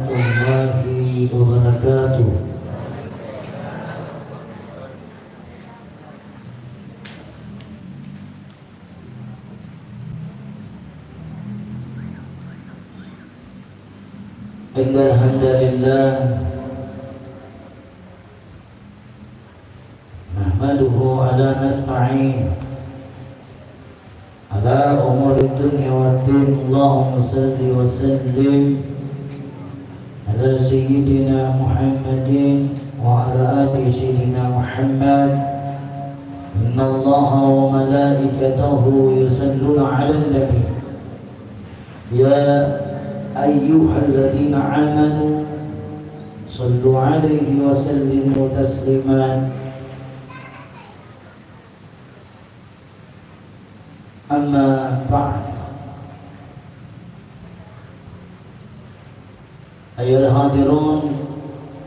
Warahmatullahi wabarakatuh. Innal hamdalillah nahmaduhu ala nasta'in ala umuri dunya waddin. Allahumma salli wa sallim ala sayyidina Muhammadin wa ala ali sayyidina Muhammad. Inna Allaha wa malaikatahu yusalluna ala nabi ya ayyuhalladzina amanu sallu alaihi wa sallimu tasliman. Amma ba'd. Ayolah hadirun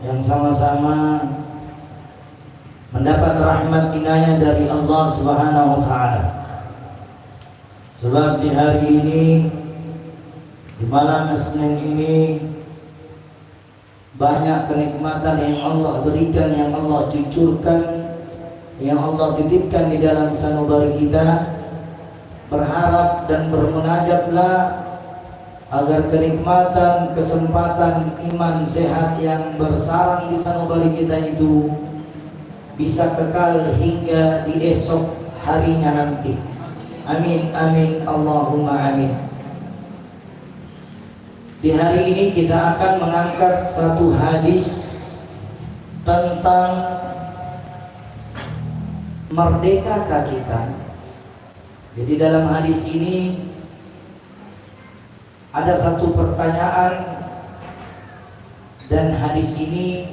yang sama-sama mendapat rahmat inayah dari Allah Subhanahu wa taala. Sebab di hari ini, di malam Senin ini, banyak kenikmatan yang Allah berikan, yang Allah cucurkan, yang Allah titipkan di dalam sanubari kita. Berharap dan bermunajatlah agar kenikmatan, kesempatan iman sehat yang bersarang di sanubari kita itu bisa kekal hingga di esok harinya nanti. Amin, amin, Allahumma amin. Di hari ini kita akan mengangkat satu hadis tentang merdekakah kita. Jadi dalam hadis ini ada satu pertanyaan, dan hadis ini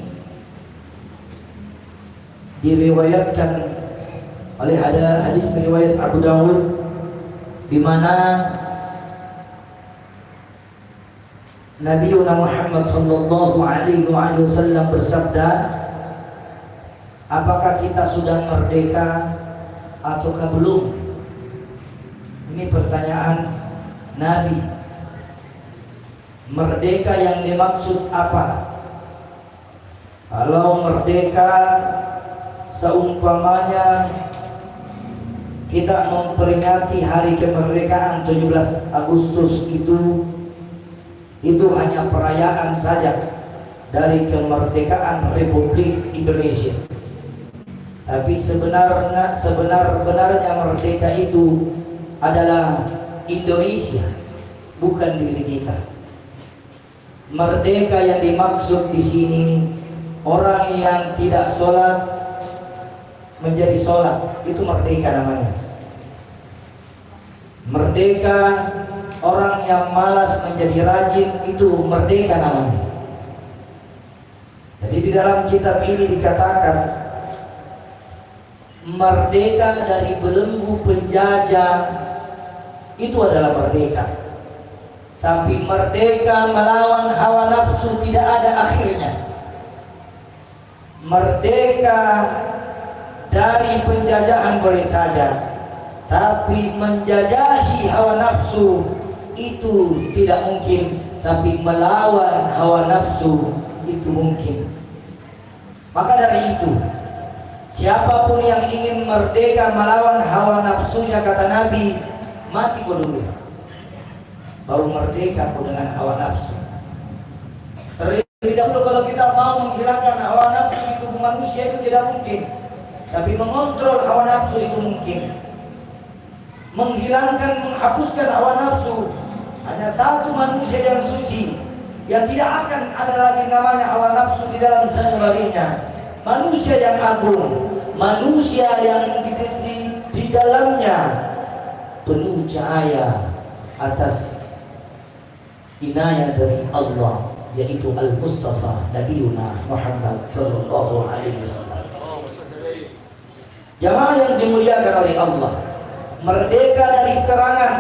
diriwayatkan oleh, ada hadis riwayat Abu Dawud di mana Nabi Muhammad sallallahu alaihi wasallam bersabda, apakah kita sudah merdeka ataukah belum? Ini pertanyaan Nabi. Merdeka yang dimaksud apa? Kalau merdeka seumpamanya kita memperingati hari kemerdekaan 17 Agustus itu hanya perayaan saja dari kemerdekaan Republik Indonesia. Tapi sebenar-benarnya merdeka itu adalah Indonesia, bukan diri kita. Merdeka yang dimaksud di sini orang yang tidak sholat menjadi sholat, itu merdeka namanya. Merdeka orang yang malas menjadi rajin, itu merdeka namanya. Jadi di dalam kitab ini dikatakan merdeka dari belenggu penjajah itu adalah merdeka. Tapi merdeka melawan hawa nafsu tidak ada akhirnya. Merdeka dari penjajahan boleh saja, tapi menjajahi hawa nafsu itu tidak mungkin. Tapi melawan hawa nafsu itu mungkin. Maka dari itu, siapapun yang ingin merdeka melawan hawa nafsunya, kata Nabi, mati kau dulu, baru merdeka kau dengan hawa nafsu. Terlebih dahulu kalau kita mau menghilangkan hawa nafsu di tubuh manusia itu tidak mungkin, tapi mengontrol hawa nafsu itu mungkin. Menghilangkan, menghapuskan hawa nafsu, hanya satu manusia yang suci, yang tidak akan ada lagi namanya hawa nafsu di dalam sanubarinya. Manusia yang agung, manusia yang di dalamnya penuh cahaya atas inayah dari Allah, yaitu Al-Mustafa Nabiuna Muhammad sallallahu alaihi wasallam. Jamaah yang dimuliakan oleh Allah, merdeka dari serangan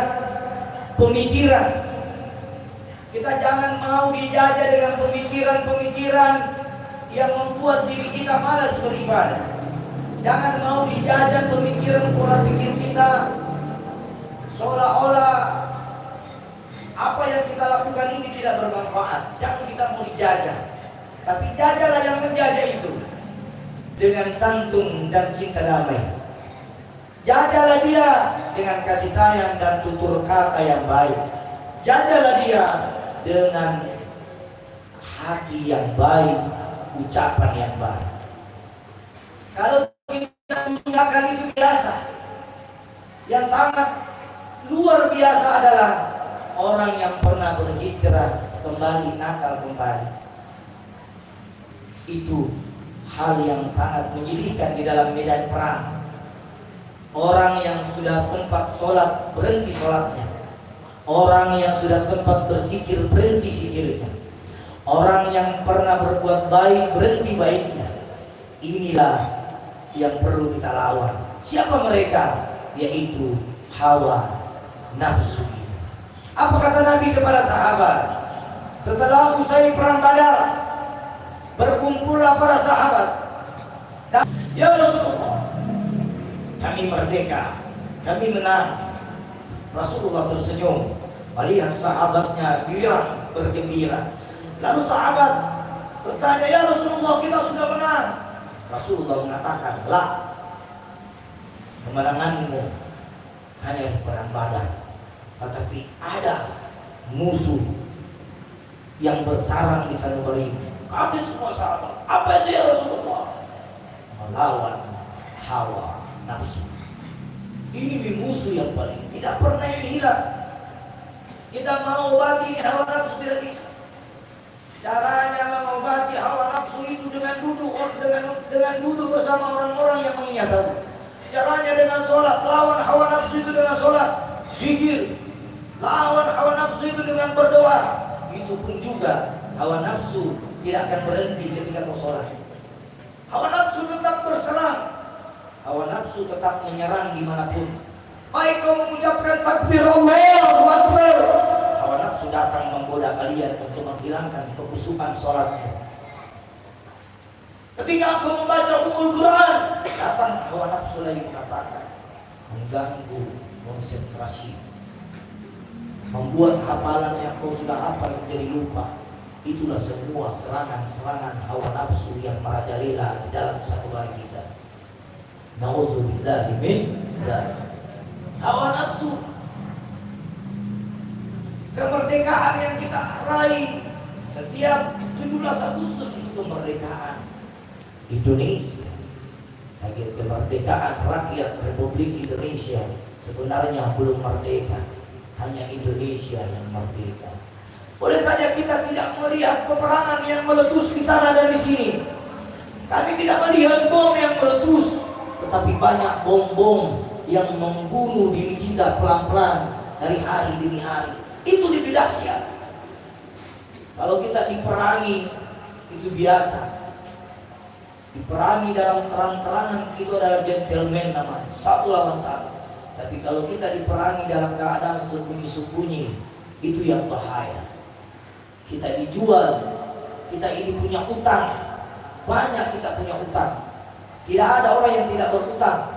pemikiran. Kita jangan mau dijajah dengan pemikiran-pemikiran yang membuat diri kita malas beribadah. Jangan mau dijajah pemikiran pola pikir kita seolah-olah apa yang kita lakukan ini tidak bermanfaat, jangan kita mau dijajah. Tapi jajahlah yang menjajah itu dengan santun dan cinta damai. Jajahlah dia dengan kasih sayang dan tutur kata yang baik. Jajahlah dia dengan hati yang baik, ucapan yang baik. Kalau kita gunakan itu biasa, yang sangat luar biasa adalah orang yang pernah berhijrah kembali nakal kembali. Itu hal yang sangat menyedihkan di dalam medan perang. Orang yang sudah sempat sholat berhenti sholatnya, orang yang sudah sempat berzikir berhenti zikirnya, orang yang pernah berbuat baik berhenti baiknya. Inilah yang perlu kita lawan. Siapa mereka? Yaitu hawa nafsu. Apa kata Nabi kepada sahabat? Setelah usai perang Badar, berkumpullah para sahabat. Ya Rasulullah, kami merdeka, kami menang. Rasulullah tersenyum melihat sahabatnya girang bergembira. Lalu sahabat bertanya, ya Rasulullah, kita sudah menang. Rasulullah mengatakan, lah, kemenanganmu hanya di perang Badar, tetapi ada musuh yang bersarang di sanubari. Kaget semua sahabat. Apa itu ya Rasulullah? Melawan hawa nafsu. Ini musuh yang paling tidak pernah hilang. Kita mau obati hawa nafsu tidak bisa. Caranya mengobati hawa nafsu itu dengan duduk bersama orang-orang yang mengingatkan. Caranya dengan sholat, lawan hawa nafsu itu dengan sholat, zikir. Lawan hawa nafsu itu dengan berdoa. Itu pun juga hawa nafsu tidak akan berhenti ketika kau sholat. Hawa nafsu tetap berserang, hawa nafsu tetap menyerang dimanapun. Baik kau mengucapkan takbir Allahu Akbar, hawa nafsu datang menggoda kalian untuk menghilangkan kekusukan sholatmu. Ketika kau membaca Ummul Quran, datang hawa nafsu lagi mengatakan, mengganggu konsentrasi, membuat hafalan yang kau sudah hafal menjadi lupa. Itulah semua serangan-serangan hawa nafsu yang merajalela di dalam satu hari kita. Nauzubillahi min dzalik. Hawa nafsu, kemerdekaan yang kita raih setiap 17 Agustus itu kemerdekaan Indonesia. Kemerdekaan rakyat Republik Indonesia sebenarnya belum merdeka, hanya Indonesia yang merdeka. Boleh saja kita tidak melihat peperangan yang meletus di sana dan di sini. Kami tidak melihat bom yang meletus, tetapi banyak bom-bom yang membunuh diri kita pelan-pelan dari hari demi hari. Itu lebih dahsyat. Kalau kita diperangi itu biasa. Diperangi dalam terang-terangan itu adalah gentleman namanya, satu lawan satu. Tapi kalau kita diperangi dalam keadaan sembunyi-sembunyi, itu yang bahaya. Kita dijual, kita ini punya utang, banyak kita punya utang. Tidak ada orang yang tidak berutang.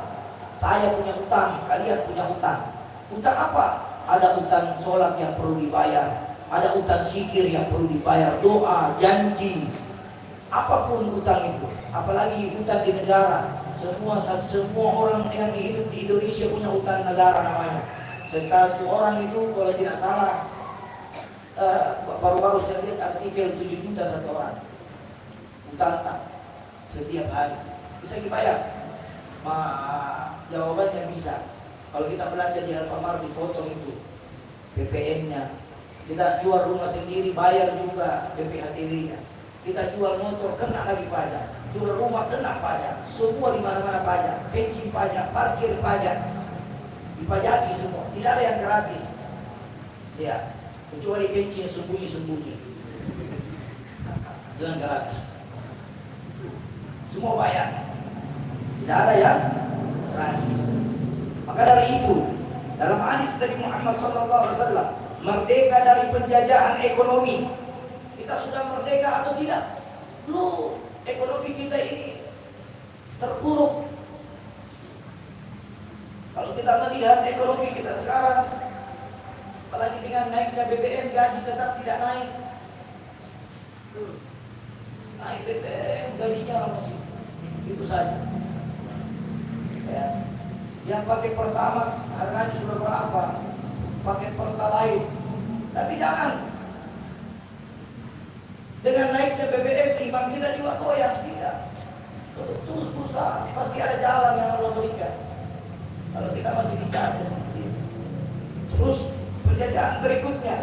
Saya punya utang, kalian punya utang. Utang apa? Ada utang sholat yang perlu dibayar, ada utang zikir yang perlu dibayar, doa, janji, apapun utang itu. Apalagi utang di negara. Semua orang yang hidup di Indonesia punya utang negara namanya. Satu orang itu kalau tidak salah, baru-baru saya lihat artikel 7 juta satu orang utang setiap hari. Bisa dibayar? Jawabannya bisa. Kalau kita belanja di Alfamart dipotong itu PPN-nya. Kita jual rumah sendiri bayar juga BPHTW-nya. Kita jual motor kena lagi pajak. Jual rumah kena pajak. Semua di mana-mana pajak. Bensin pajak, parkir pajak. Dipajaki semua. Tidak ada yang gratis. Ya, kecuali bensin sembunyi-sembunyi. Jangan gratis. Semua bayar. Tidak ada yang gratis. Maka dari itu, dalam hadis dari Muhammad SAW, merdeka dari penjajahan ekonomi. Kita sudah merdeka atau tidak? Belum. Ekonomi kita ini terpuruk. Kalau kita melihat ekonomi kita sekarang, Apalagi dengan naiknya BBM, gaji tetap tidak naik. Naik BBM, gajinya masih itu saja. Ya. Yang pakai Pertamax harganya sudah berapa? Pakai Pertalite. Tapi jangan. Dengan naiknya BBM, iman kita juga goyang. Tidak. Terus berusaha. Pasti ada jalan yang Allah berikan. Kalau kita masih dijajah seperti itu. Terus penjajahan berikutnya.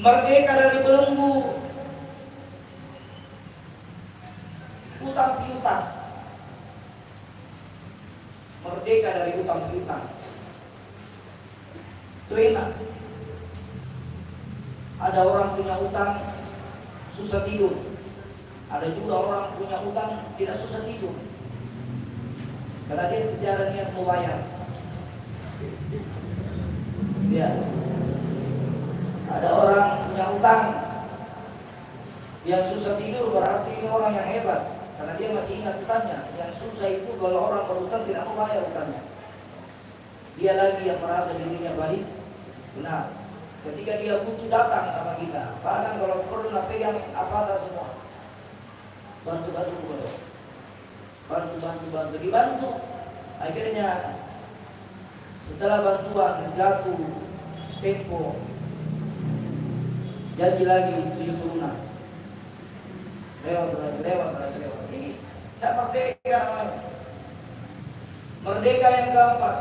Merdeka dari belenggu. Utang piutang. Merdeka dari utang piutang. Itu enak. Ada orang punya utang susah tidur. Ada juga orang punya utang tidak susah tidur. Karena dia tidak niat mau bayar. Ya. Ada orang punya utang yang susah tidur, berarti ini orang yang hebat. Karena dia masih ingat utangnya. Yang susah itu kalau orang berutang tidak mau bayar utangnya. Dia lagi yang merasa dirinya baik. Benar. Ketika dia butuh datang sama kita. Bahkan kalau perlu pegang apa semua. Bantu. Dibantu. Akhirnya setelah bantuan jatuh tempo, janji lagi 7 turunan. Lewat. Ini tidak merdeka namanya. Merdeka yang keempat.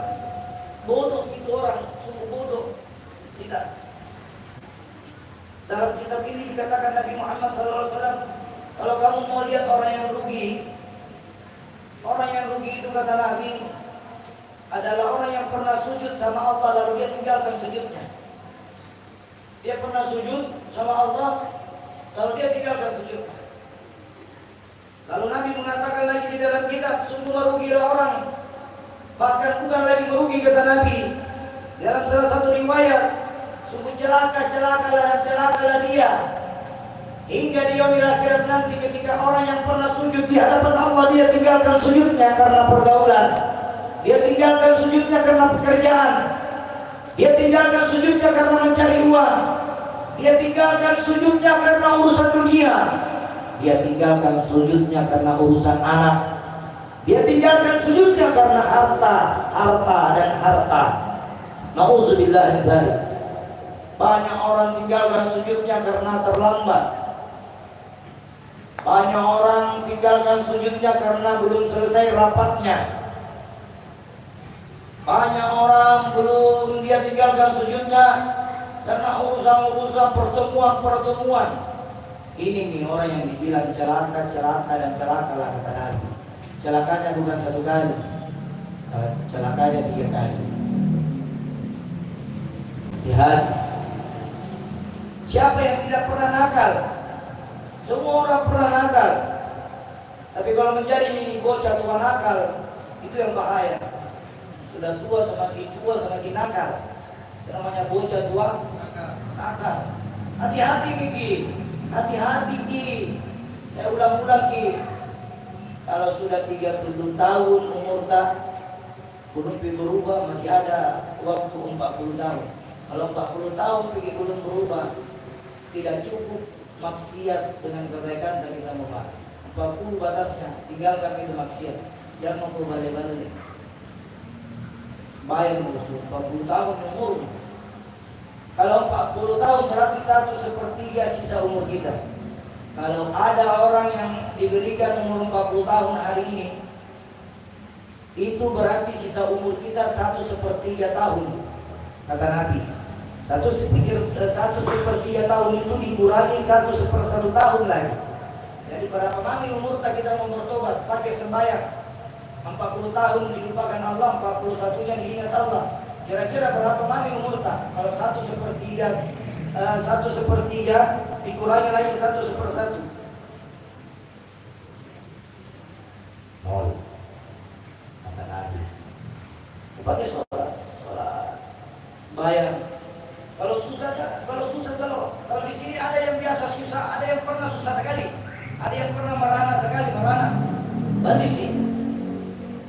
Bodoh itu orang, sungguh bodoh. Tidak. Dalam kitab ini dikatakan Nabi Muhammad SAW, kalau kamu mau lihat orang yang rugi itu kata Nabi adalah orang yang pernah sujud sama Allah lalu dia tinggalkan sujudnya. Dia pernah sujud sama Allah lalu dia tinggalkan sujudnya. Lalu Nabi mengatakan lagi di dalam kitab, sungguh merugilah orang. Bahkan bukan lagi merugi kata Nabi. Dalam salah satu riwayat, sungguh celakalah dia. Hingga di yaumil akhirat nanti ketika orang yang pernah sujud di hadapan Allah dia tinggalkan sujudnya karena pergaulan. Dia tinggalkan sujudnya karena pekerjaan. Dia tinggalkan sujudnya karena mencari uang. Dia tinggalkan sujudnya karena urusan dunia. Dia tinggalkan sujudnya karena urusan anak. Dia tinggalkan sujudnya karena harta. Nauzubillah min dzalik. Banyak orang tinggalkan sujudnya karena terlambat. Banyak orang tinggalkan sujudnya karena belum selesai rapatnya. Banyak orang belum dia tinggalkan sujudnya karena urusan pertemuan. Ini nih orang yang dibilang celaka lah kata Nabi. Celakanya bukan 1 kali, celakanya 3 kali. Hati-hati. Siapa yang tidak pernah nakal? Semua orang pernah nakal. Tapi kalau menjadi bocah tua nakal, itu yang bahaya. Sudah semakin tua semakin nakal. Itu namanya bocah tua nakal. Hati-hati Ki. Hati-hati Ki. Saya ulang-ulang Ki. Kalau sudah 30 tahun umur tak belum berubah, masih ada waktu 40 tahun. Kalau 40 tahun belum berubah, tidak cukup maksiat dengan kebaikan dan kita membalik. 40 batasnya, tinggalkan itu maksiat. Jangan mau balik-balik. Bayar musuh 40 tahun umur. Kalau 40 tahun berarti 1/3 sisa umur kita. Kalau ada orang yang diberikan umur 40 tahun hari ini, itu berarti sisa umur kita 1/3 tahun. Kata Nabi, 1/3 tahun itu dikurangi 1/1 tahun lagi. Jadi berapa kali umur kita mau bertobat, pakai sembahyang 40 tahun dilupakan Allah, 41-nya diingat Allah. Kira-kira berapa kali umur tak? Kalau 1/3 dikurangi lagi 1/1. 0. Kata Nabi. Pakai sholat bayar. Kalau di sini ada yang biasa susah, ada yang pernah susah sekali, ada yang pernah merana sekali. Bandis sih,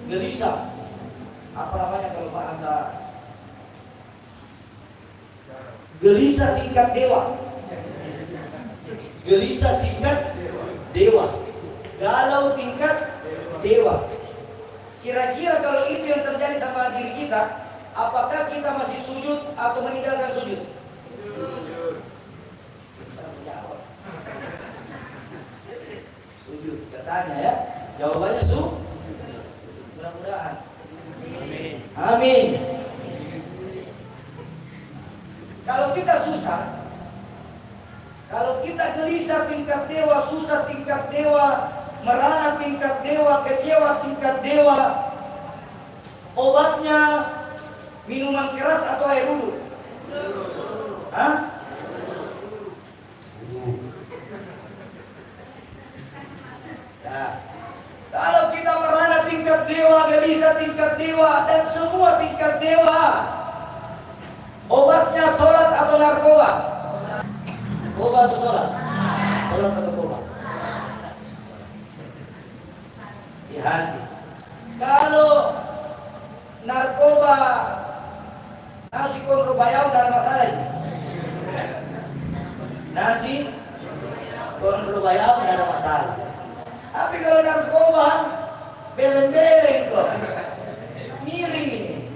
gelisah. Apa namanya kalau bahasa tingkat dewa. Gelisah tingkat dewa. Galau tingkat dewa. Kira-kira kalau itu yang terjadi sama diri kita, apakah kita masih sujud atau meninggalkan sujud? Sujud. Katanya ya. Jawabannya mudah-mudahan. Amin. Kalau kita susah, kalau kita gelisah tingkat dewa, susah tingkat dewa, merana tingkat dewa, kecewa tingkat dewa, obatnya minuman keras atau air wudhu? Hah? Ya. Kalau kita merana tingkat dewa, gelisah tingkat dewa, dan semua tingkat dewa, obatnya sholat atau narkoba? Narkoba atau sholat? Sholat atau narkoba? Di hati. Kalau narkoba nasi konro bayau tidak ada masalah ini. Nasi konro bayau tidak ada masalah. Tapi kalau narkoba beleng-beleng kok, miring ini.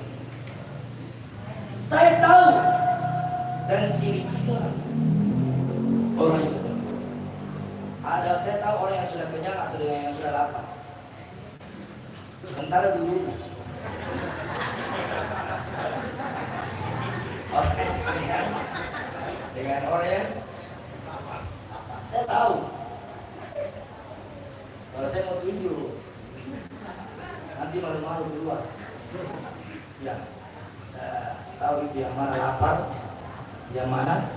Saya tahu dan ciri-ciri orang itu. Saya tahu orang yang sudah kenyang atau dengan yang sudah lapar. Sementara dulu dengan orang yang saya tahu. Kalau saya mau tunjuk, nanti malu-malu keluar. Ya, saya tahu itu yang mana lapar, yang mana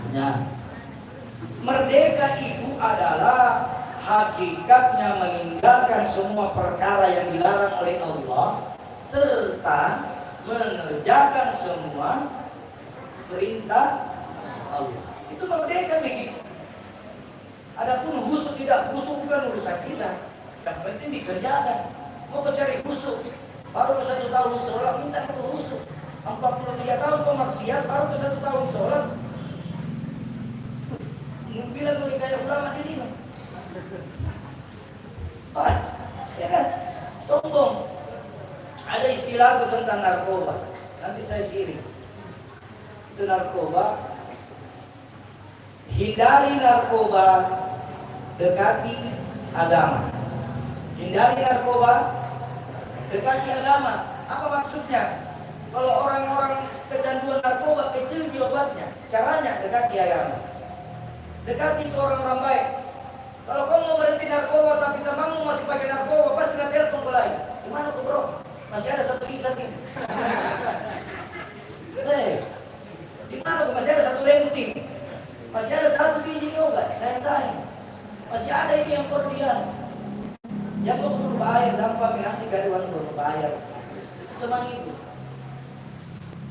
kenyang. Merdeka itu adalah hakikatnya meninggalkan semua perkara yang dilarang oleh Allah serta mengerjakan semua perintah Allah. Itu merdeka begitu. Adapun husuk tidak husuk bukan urusan kita. Yang penting dikerjakan. Mau kau cari husuk, baru ke 1 tahun sholat minta ke husuk. 43 tahun kau maksiat, baru ke 1 tahun sholat. Bilang kau kayak ulama diri. Ya kan? Sombong. Ada istilah tentang narkoba. Nanti saya kirim. Itu narkoba. Hindari narkoba, dekati agama. Hindari narkoba, dekati agama. Apa maksudnya? Kalau orang-orang kecanduan narkoba, kecil obatnya. Caranya dekati agama. Dekati itu orang-orang baik. Kalau kamu mau berhenti narkoba tapi temanmu masih pakai narkoba, pasti nggak telepon kau lagi. Gimana kau bro? Masih ada 1 kisah ini. Di mana kau? Masih ada 1 lenting. Masih ada 1 biji obat. Sayang. Masih ada ini yang kordian. Yang kau kudu bayar, gampang nanti gaduhan kau bayar. Itu teman itu.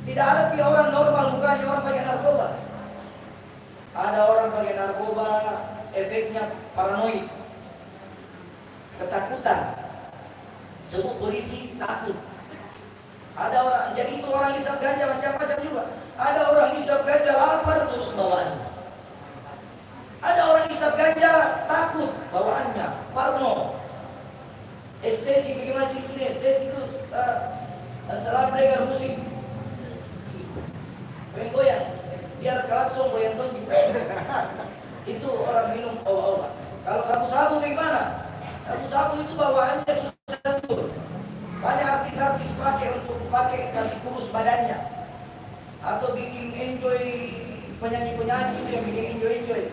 Tidak ada orang normal bukannya orang pakai narkoba. Ada orang pakai narkoba, efeknya paranoid, ketakutan, sebut polisi takut. Ada orang, jadi itu orang hisap ganja macam-macam juga. Ada orang hisap ganja lapar terus bawaannya. Ada orang hisap ganja takut bawaannya, parno. Estesi bagaimana ciri-ciri estesi itu salah dengar musik, goyang-goyang, biar langsung goyang tonjik. Itu orang minum obat-obat. Kalau sabu-sabu bagaimana? Sabu-sabu itu bawaannya susah tidur. Banyak artis-artis pakai kasih kurus badannya, atau bikin enjoy penyanyi-penyanyi itu yang bikin enjoy.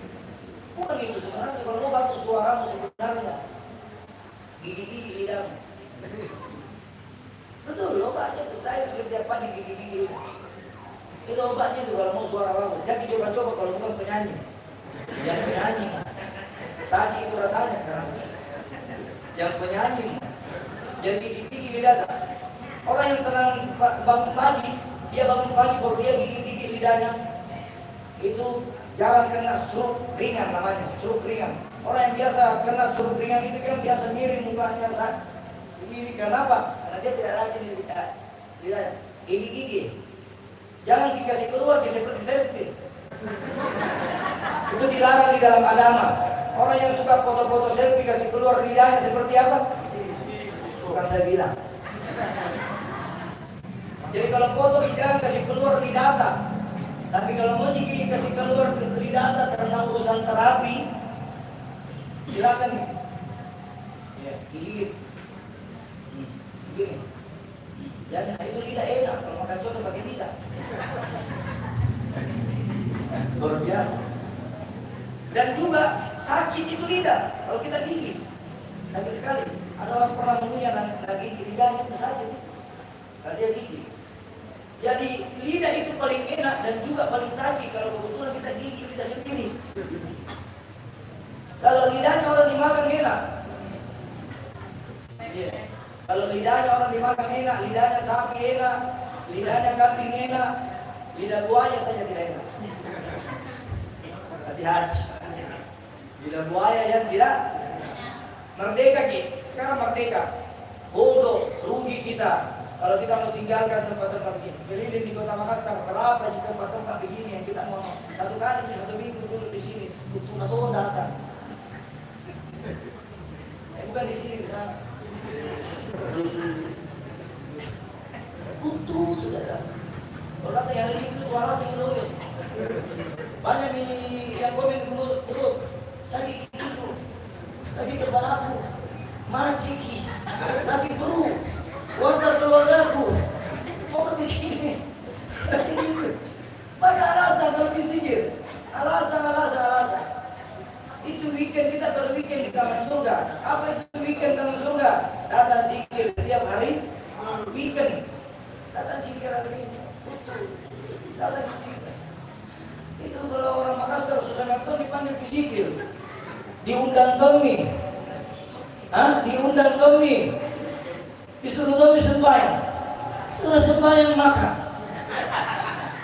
Bukan itu sebenarnya. Kalau mau bagus suaramu sebenarnya, gigi-gigi lidahmu. Betul obatnya tuh. Saya setiap pagi gigi-gigi lidah. Itu obatnya tuh kalau mau suara bagus. Jangan coba-coba kalau bukan penyanyi. Yang penyanyi sakit itu rasanya karena yang penyanyi jadi gigi-gigi lidah. Orang yang senang bangun pagi, dia bangun pagi baru dia gigi-gigi lidahnya, itu jarang kena stroke ringan, namanya stroke ringan. Orang yang biasa kena stroke ringan itu kan biasa miring mukanya ini kenapa? Karena dia tidak rajin lidahnya. Gigi-gigi jangan dikasih keluar seperti selfie. Itu dilarang di dalam agama. Orang yang suka foto-foto selfie kasih keluar lidahnya seperti apa? Bukan saya bilang. Jadi kalau foto jangan kasih keluar lidah. Tapi kalau mau digigit kasih keluar lidah karena urusan terapi, silakan. Ya, gigit. Begini. Dan itu lidah enak kalau makan coto pakai lidah. Luar biasa. Dan juga sakit itu lidah kalau kita gigit. Sakit sekali. Ada orang pernah mengunyah dan gigit lidahnya itu sakit. Kalau dia gigit. Jadi lidah itu paling enak dan juga paling sakit kalau kebetulan kita gigit lidah sendiri. Kalau lidahnya orang dimakan enak. Iya. Kalau lidahnya orang dimakan enak, lidahnya sapi enak, lidahnya kambing enak, lidah buaya saja tidak enak. Hati-hati. Lidah buaya yang tidak merdeka Ki. Sekarang merdeka. Bodoh, rugi kita. Kalau kita mau tinggalkan tempat-tempat begini. Keliling di Kota Makassar, berapa di tempat-tempat begini yang kita mau satu minggu dulu di sini, butuh atau datang. Bukan di sini, di sana. Butuh saudara. Kalau kata yang hari Minggu itu alas yang loyos. Banyak yang komen di grup. Sakit itu, sakit kepala aku, maciki, sakit perut, wajar keluargaku. Kok begini? Banyak alasan kalau disikir. Alasan. Itu weekend kita berweekend di Taman Surga. Apa itu weekend Taman Surga? Datang zikir setiap hari weekend. Datang zikir hari ini. Datang zikir. Itu kalau orang Makassar susah nonton dipanggil zikir. Diundang kami. Diundang kami. Disuruh kami sembahyang. Sudah sembahyang makan.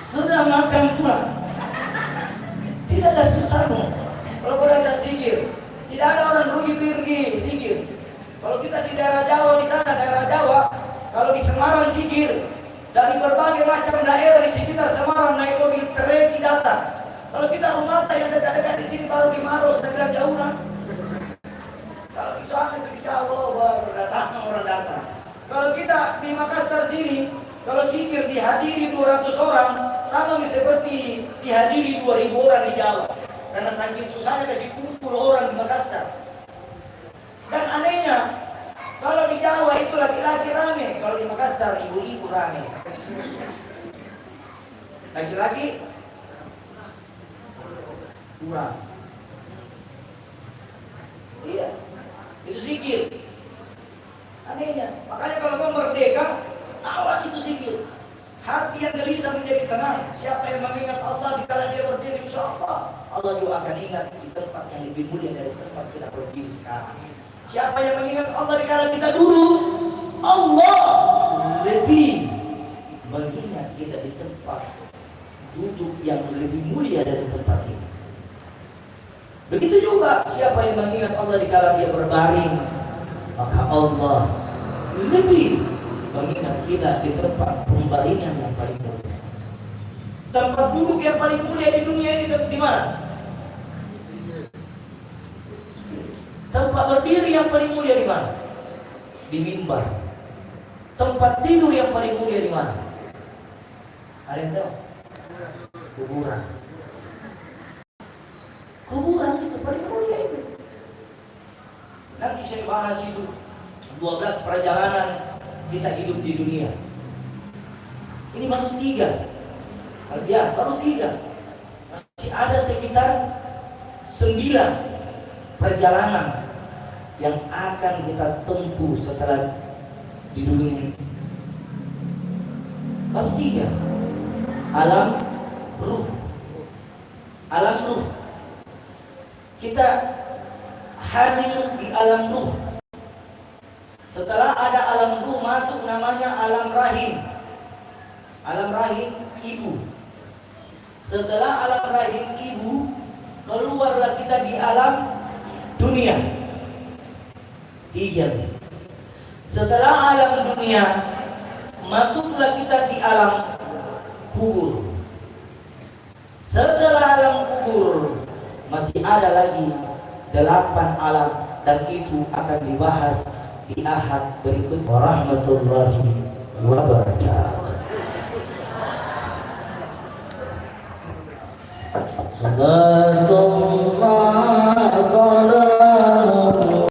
Sudah makan pulang. Tidak ada susahmu. Kalau kau datang zikir, tidak ada orang rugi pergi zikir. Kalau kita di daerah Jawa di sana, daerah Jawa, kalau di Semarang zikir, dari berbagai macam daerah di sekitar Semarang naik mobil treki datang. Kalau kita rumah yang dekat-dekat di sini baru di Maros, sudah bilang jauh kan? Kalau di sana itu di Jawa baru datang orang datang. Kalau kita di Makassar sini, kalau zikir dihadiri 200 orang, sama seperti dihadiri 2000 orang di Jawa. Karena saking susahnya kasih kumpul orang di Makassar. Dan anehnya, kalau di Jawa itu laki-laki rame, kalau di Makassar ibu-ibu rame. Laki-laki kurang. Iya, itu zikir. Anehnya, makanya kalau mau merdeka, awal itu zikir. Hati yang gelisah menjadi tenang. Siapa yang mengingat Allah di kala dia berdiri, insya Allah juga akan ingat di tempat yang lebih mulia dari tempat kita berdiri sekarang. Siapa yang mengingat Allah di kala kita duduk, Allah lebih mengingat kita di tempat duduk yang lebih mulia dari tempat ini. Begitu juga siapa yang mengingat Allah di kala dia berbaring, maka Allah lebih mengingat kita di tempat pembaringan yang paling mulia. Tempat duduk yang paling mulia di dunia ini di mana? Tempat berdiri yang paling mulia di mana? Di mimbar. Tempat tidur yang paling mulia di mana? Ada yang tahu? Kuburan. Kuburan itu paling mulia itu. Nanti saya bahas itu 12 perjalanan kita hidup di dunia. Ini baru 3. Ya, baru 3. Masih ada sekitar 9 perjalanan yang akan kita tempuh setelah di dunia ini. Baru 3. Alam ruh. Alam ruh. Kita hadir di alam ruh. Setelah ada alam ruh masuk namanya alam rahim. Alam rahim ibu. Setelah alam rahim ibu, keluarlah kita di alam dunia. 3 nih. Setelah alam dunia, masuklah kita di alam kubur. Setelah alam kubur masih ada lagi 8 alam, dan itu akan dibahas di ahad berikut. Warahmatullahi wabarakatuh. Salatullah